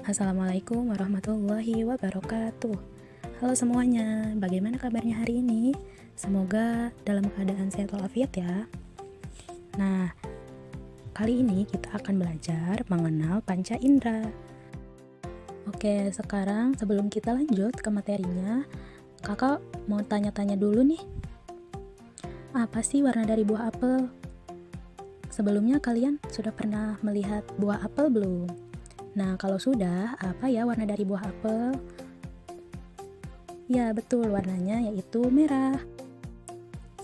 Assalamualaikum warahmatullahi wabarakatuh. Halo semuanya, bagaimana kabarnya hari ini? Semoga dalam keadaan sehat walafiat ya. Nah, kali ini kita akan belajar mengenal panca indera. Oke, sekarang sebelum kita lanjut ke materinya, kakak mau tanya-tanya dulu nih. Apa sih warna dari buah apel? Sebelumnya kalian sudah pernah melihat buah apel belum? Nah, kalau sudah, apa ya warna dari buah apel? Ya, betul, warnanya yaitu merah.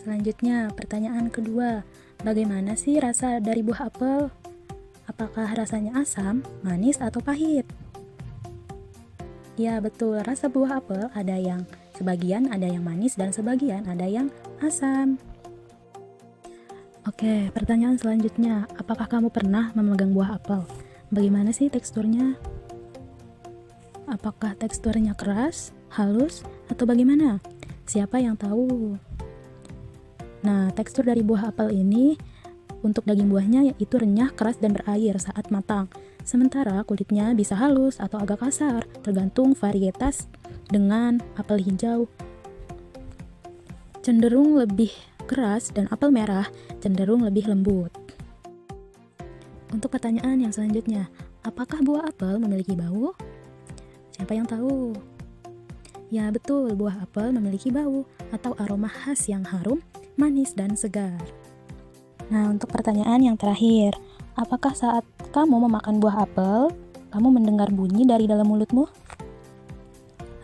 Selanjutnya, pertanyaan kedua. Bagaimana sih rasa dari buah apel? Apakah rasanya asam, manis, atau pahit? Ya, betul, rasa buah apel sebagian ada yang manis dan sebagian ada yang asam. Oke, pertanyaan selanjutnya. Apakah kamu pernah memegang buah apel? Bagaimana sih teksturnya? Apakah teksturnya keras, halus, atau bagaimana? Siapa yang tahu? Nah, tekstur dari buah apel ini untuk daging buahnya yaitu renyah, keras, dan berair saat matang. Sementara kulitnya bisa halus atau agak kasar, tergantung varietas. Dengan apel hijau cenderung lebih keras dan apel merah cenderung lebih lembut. Untuk pertanyaan yang selanjutnya, apakah buah apel memiliki bau? Siapa yang tahu? Ya betul, buah apel memiliki bau atau aroma khas yang harum, manis, dan segar. Nah, untuk pertanyaan yang terakhir, apakah saat kamu memakan buah apel, kamu mendengar bunyi dari dalam mulutmu?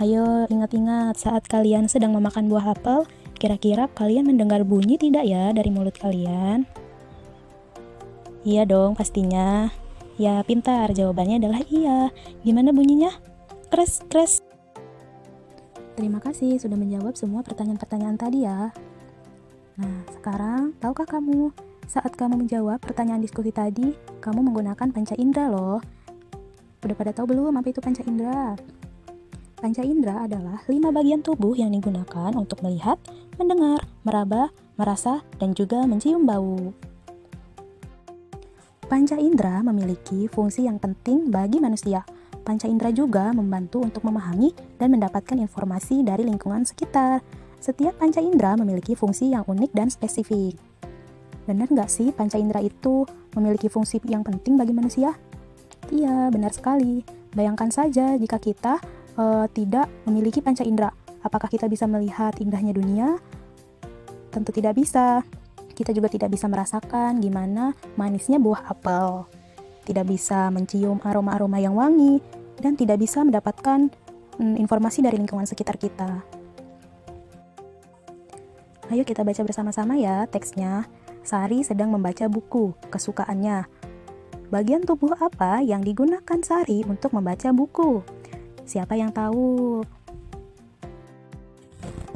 Ayo ingat-ingat saat kalian sedang memakan buah apel, kira-kira kalian mendengar bunyi tidak ya dari mulut kalian? Iya dong, pastinya. Ya, pintar. Jawabannya adalah iya. Gimana bunyinya? Kres, kres. Terima kasih sudah menjawab semua pertanyaan-pertanyaan tadi ya. Nah, sekarang, tahukah kamu, saat kamu menjawab pertanyaan diskusi tadi, kamu menggunakan panca indera loh. Udah pada tahu belum apa itu panca indera? Panca indera adalah 5 bagian tubuh yang digunakan untuk melihat, mendengar, meraba, merasa, dan juga mencium bau. Panca indera memiliki fungsi yang penting bagi manusia. Panca indera juga membantu untuk memahami dan mendapatkan informasi dari lingkungan sekitar. Setiap panca indera memiliki fungsi yang unik dan spesifik. Benar nggak sih panca indera itu memiliki fungsi yang penting bagi manusia? Iya, benar sekali. Bayangkan saja jika kita tidak memiliki panca indera. Apakah kita bisa melihat indahnya dunia? Tentu tidak bisa. Kita juga tidak bisa merasakan gimana manisnya buah apel. Tidak bisa mencium aroma-aroma yang wangi, dan tidak bisa mendapatkan informasi dari lingkungan sekitar kita. Ayo kita baca bersama-sama ya teksnya. Sari sedang membaca buku kesukaannya. Bagian tubuh apa yang digunakan Sari untuk membaca buku? Siapa yang tahu?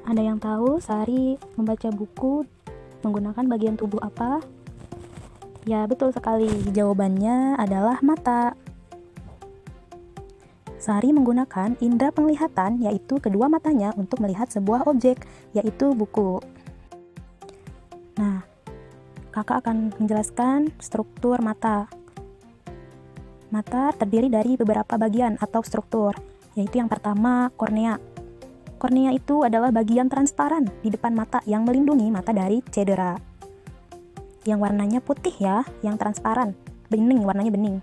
Ada yang tahu Sari membaca buku menggunakan bagian tubuh apa? Ya, betul sekali. Jawabannya adalah mata. Sari menggunakan indera penglihatan, yaitu kedua matanya untuk melihat sebuah objek, yaitu buku. Nah, kakak akan menjelaskan struktur mata. Mata terdiri dari beberapa bagian atau struktur, yaitu yang pertama, kornea. Kornea itu adalah bagian transparan di depan mata yang melindungi mata dari cedera. Yang warnanya putih ya, yang transparan, bening, warnanya bening.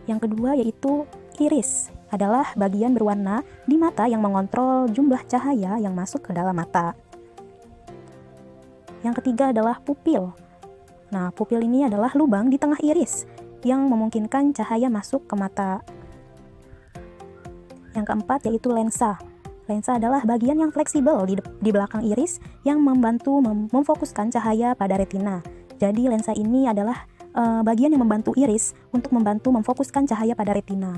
Yang kedua yaitu iris, adalah bagian berwarna di mata yang mengontrol jumlah cahaya yang masuk ke dalam mata. Yang ketiga adalah pupil. Nah, pupil ini adalah lubang di tengah iris yang memungkinkan cahaya masuk ke mata. Yang keempat yaitu lensa. Lensa adalah bagian yang fleksibel di belakang iris yang membantu memfokuskan cahaya pada retina. Jadi lensa ini adalah bagian yang membantu iris untuk membantu memfokuskan cahaya pada retina.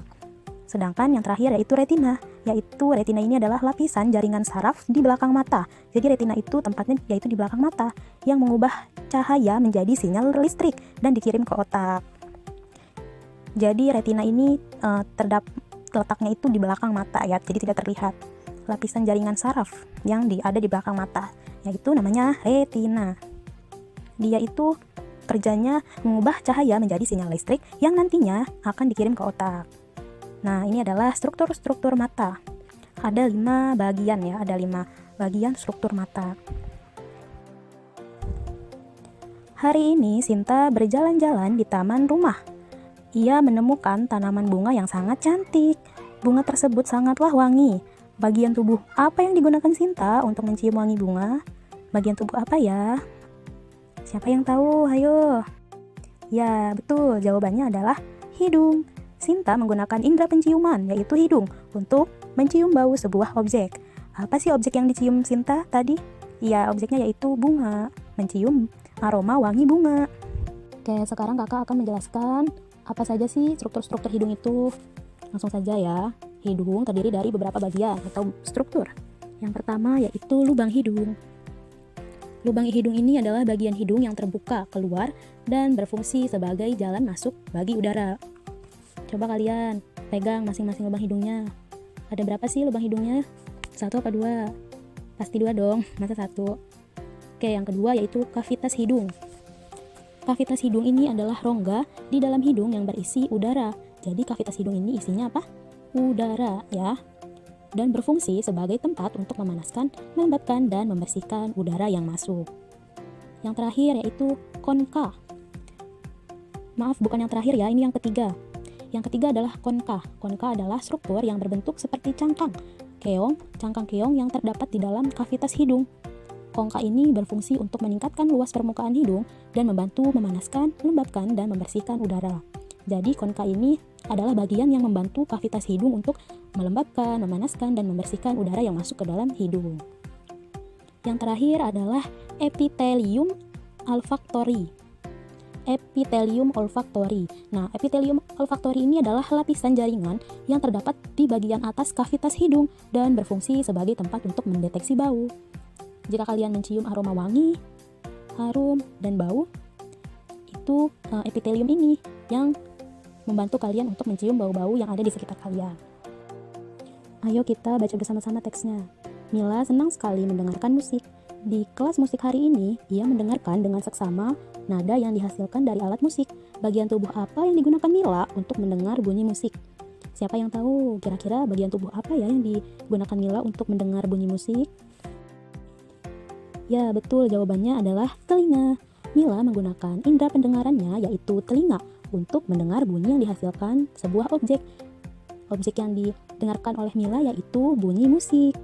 Sedangkan yang terakhir yaitu retina. Retina ini adalah lapisan jaringan saraf di belakang mata. Jadi retina itu tempatnya yaitu di belakang mata yang mengubah cahaya menjadi sinyal listrik dan dikirim ke otak. Jadi retina ini letaknya itu di belakang mata ya, jadi tidak terlihat. Lapisan jaringan saraf yang ada di belakang mata, yaitu namanya retina. Dia itu kerjanya mengubah cahaya menjadi sinyal listrik yang nantinya akan dikirim ke otak. Nah, ini adalah struktur-struktur mata. Ada 5 bagian ya, ada 5 bagian struktur mata. Hari ini Sinta berjalan-jalan di taman rumah. Ia menemukan tanaman bunga yang sangat cantik. Bunga tersebut sangatlah wangi. Bagian tubuh apa yang digunakan Sinta untuk mencium wangi bunga? Bagian tubuh apa ya? Siapa yang tahu? Ayo. Ya, betul. Jawabannya adalah hidung. Sinta menggunakan indera penciuman, yaitu hidung, untuk mencium bau sebuah objek. Apa sih objek yang dicium Sinta tadi? Ya, objeknya yaitu bunga. Mencium aroma wangi bunga. Oke, sekarang kakak akan menjelaskan apa saja sih struktur-struktur hidung itu. Langsung saja ya. Hidung terdiri dari beberapa bagian atau struktur. Yang pertama yaitu lubang hidung. Lubang hidung ini adalah bagian hidung yang terbuka keluar dan berfungsi sebagai jalan masuk bagi udara. Coba kalian pegang masing-masing lubang hidungnya. Ada berapa sih lubang hidungnya? 1 apa 2? Pasti 2 dong, masa 1? Oke, yang kedua yaitu kavitas hidung. Kavitas hidung ini adalah rongga di dalam hidung yang berisi udara. Jadi kavitas hidung ini isinya apa? Udara ya. Dan berfungsi sebagai tempat untuk memanaskan, melembabkan, dan membersihkan udara yang masuk. Yang terakhir yaitu konka. Maaf, bukan yang terakhir ya, ini yang ketiga. Yang ketiga adalah konka. Konka adalah struktur yang berbentuk seperti cangkang keong yang terdapat di dalam kavitas hidung. Konka ini berfungsi untuk meningkatkan luas permukaan hidung dan membantu memanaskan, melembabkan, dan membersihkan udara. Jadi konka ini adalah bagian yang membantu kavitas hidung untuk melembabkan, memanaskan, dan membersihkan udara yang masuk ke dalam hidung. Yang terakhir adalah epithelium olfactory. Epithelium olfactory. Nah, epithelium olfactory ini adalah lapisan jaringan yang terdapat di bagian atas kavitas hidung dan berfungsi sebagai tempat untuk mendeteksi bau. Jika kalian mencium aroma wangi, harum, dan bau, itu epithelium ini yang membantu kalian untuk mencium bau-bau yang ada di sekitar kalian. Ayo kita baca bersama-sama teksnya. Mila senang sekali mendengarkan musik. Di kelas musik hari ini, ia mendengarkan dengan seksama nada yang dihasilkan dari alat musik. Bagian tubuh apa yang digunakan Mila untuk mendengar bunyi musik? Siapa yang tahu kira-kira bagian tubuh apa ya yang digunakan Mila untuk mendengar bunyi musik? Ya, betul, jawabannya adalah telinga. Mila menggunakan indera pendengarannya yaitu telinga untuk mendengar bunyi yang dihasilkan sebuah objek. Objek yang didengarkan oleh Mila yaitu bunyi musik.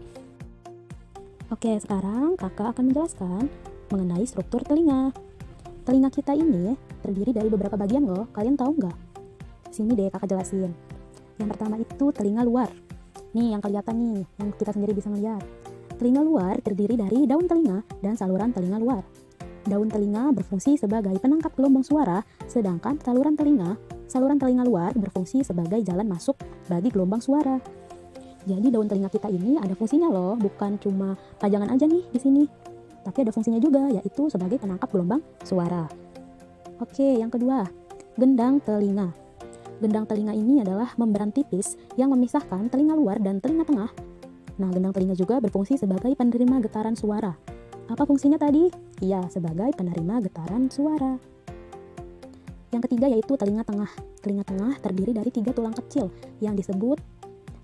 Oke, sekarang kakak akan menjelaskan mengenai struktur telinga. Telinga kita ini terdiri dari beberapa bagian loh, kalian tahu nggak? Sini deh kakak jelasin. Yang pertama itu telinga luar. Nih yang kelihatan nih, yang kita sendiri bisa melihat. Telinga luar terdiri dari daun telinga dan saluran telinga luar. Daun telinga berfungsi sebagai penangkap gelombang suara, sedangkan saluran telinga luar berfungsi sebagai jalan masuk bagi gelombang suara. Jadi daun telinga kita ini ada fungsinya loh, bukan cuma pajangan aja nih di sini. Tapi ada fungsinya juga, yaitu sebagai penangkap gelombang suara. Oke, yang kedua, gendang telinga. Gendang telinga ini adalah membran tipis yang memisahkan telinga luar dan telinga tengah. Nah, gendang telinga juga berfungsi sebagai penerima getaran suara. Apa fungsinya tadi? Iya, sebagai penerima getaran suara. Yang ketiga yaitu telinga tengah. Telinga tengah terdiri dari 3 tulang kecil yang disebut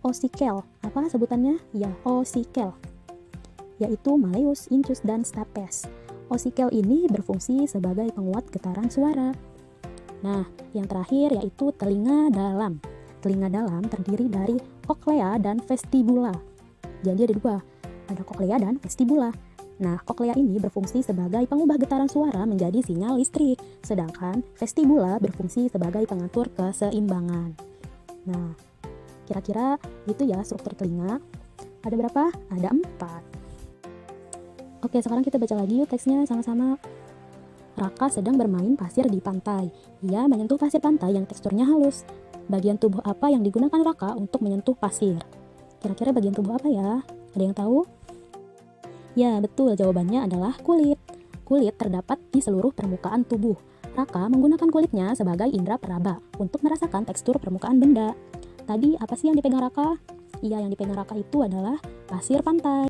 osikel. Apa sebutannya? Ya, osikel. Yaitu malleus, incus, dan stapes. Osikel ini berfungsi sebagai penguat getaran suara. Nah, yang terakhir yaitu telinga dalam. Telinga dalam terdiri dari koklea dan vestibula. Jadi ada 2, ada koklea dan vestibula. Nah, koklea ini berfungsi sebagai pengubah getaran suara menjadi sinyal listrik, sedangkan vestibula berfungsi sebagai pengatur keseimbangan. Nah, kira-kira gitu ya struktur telinga. Ada berapa? Ada 4. Oke, sekarang kita baca lagi yuk teksnya sama-sama. Raka sedang bermain pasir di pantai. Ia menyentuh pasir pantai yang teksturnya halus. Bagian tubuh apa yang digunakan Raka untuk menyentuh pasir? Kira-kira bagian tubuh apa ya? Ada yang tahu? Ya, betul, jawabannya adalah kulit. Kulit terdapat di seluruh permukaan tubuh. Raka menggunakan kulitnya sebagai indera peraba untuk merasakan tekstur permukaan benda. Tadi apa sih yang dipegang Raka? Iya, yang dipegang Raka itu adalah pasir pantai.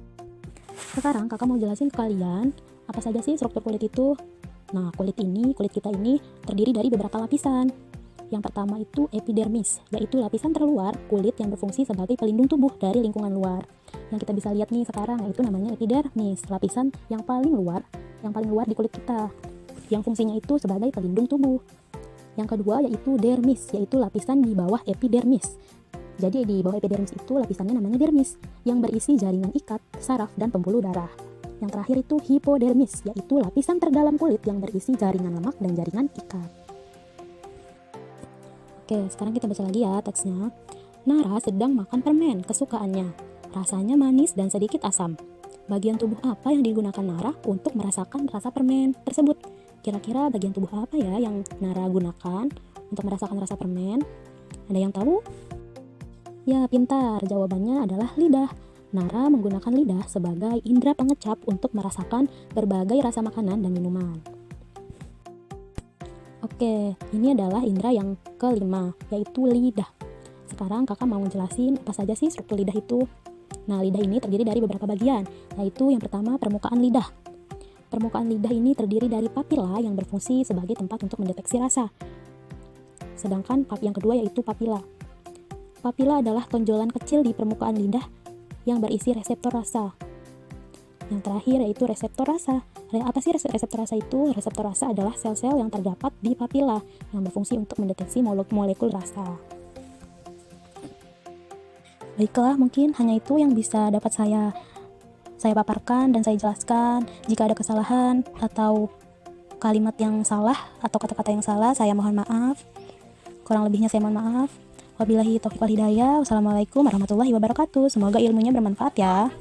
Sekarang kakak mau jelasin ke kalian apa saja sih struktur kulit itu. Nah, kulit kita ini terdiri dari beberapa lapisan. Yang pertama itu epidermis, yaitu lapisan terluar kulit yang berfungsi sebagai pelindung tubuh dari lingkungan luar. Yang kita bisa lihat nih sekarang, yaitu namanya epidermis, lapisan yang paling luar di kulit kita, yang fungsinya itu sebagai pelindung tubuh. Yang kedua yaitu dermis, yaitu lapisan di bawah epidermis. Jadi di bawah epidermis itu lapisannya namanya dermis, yang berisi jaringan ikat, saraf, dan pembuluh darah. Yang terakhir itu hipodermis, yaitu lapisan terdalam kulit yang berisi jaringan lemak dan jaringan ikat. Oke, sekarang kita baca lagi ya teksnya. Nara sedang makan permen kesukaannya. Rasanya manis dan sedikit asam. Bagian tubuh apa yang digunakan Nara untuk merasakan rasa permen tersebut? Kira-kira bagian tubuh apa ya yang Nara gunakan untuk merasakan rasa permen? Ada yang tahu? Ya, pintar. Jawabannya adalah lidah. Nara menggunakan lidah sebagai indera pengecap untuk merasakan berbagai rasa makanan dan minuman. Oke, ini adalah indera yang kelima, yaitu lidah. Sekarang kakak mau ngejelasin apa saja sih struktur lidah itu. Nah, lidah ini terdiri dari beberapa bagian, yaitu yang pertama permukaan lidah. Permukaan lidah ini terdiri dari papila yang berfungsi sebagai tempat untuk mendeteksi rasa. Sedangkan yang kedua yaitu papila. Papila adalah tonjolan kecil di permukaan lidah yang berisi reseptor rasa. Yang terakhir yaitu reseptor rasa. Apa sih reseptor rasa itu? Reseptor rasa adalah sel-sel yang terdapat di papila yang berfungsi untuk mendeteksi molekul rasa. Baiklah, mungkin hanya itu yang bisa dapat saya paparkan dan saya jelaskan. Jika ada kesalahan atau kalimat yang salah atau kata-kata yang salah, saya mohon maaf. Kurang lebihnya saya mohon maaf. Wabillahi taufiq wal hidayah. Wassalamualaikum warahmatullahi wabarakatuh. Semoga ilmunya bermanfaat ya.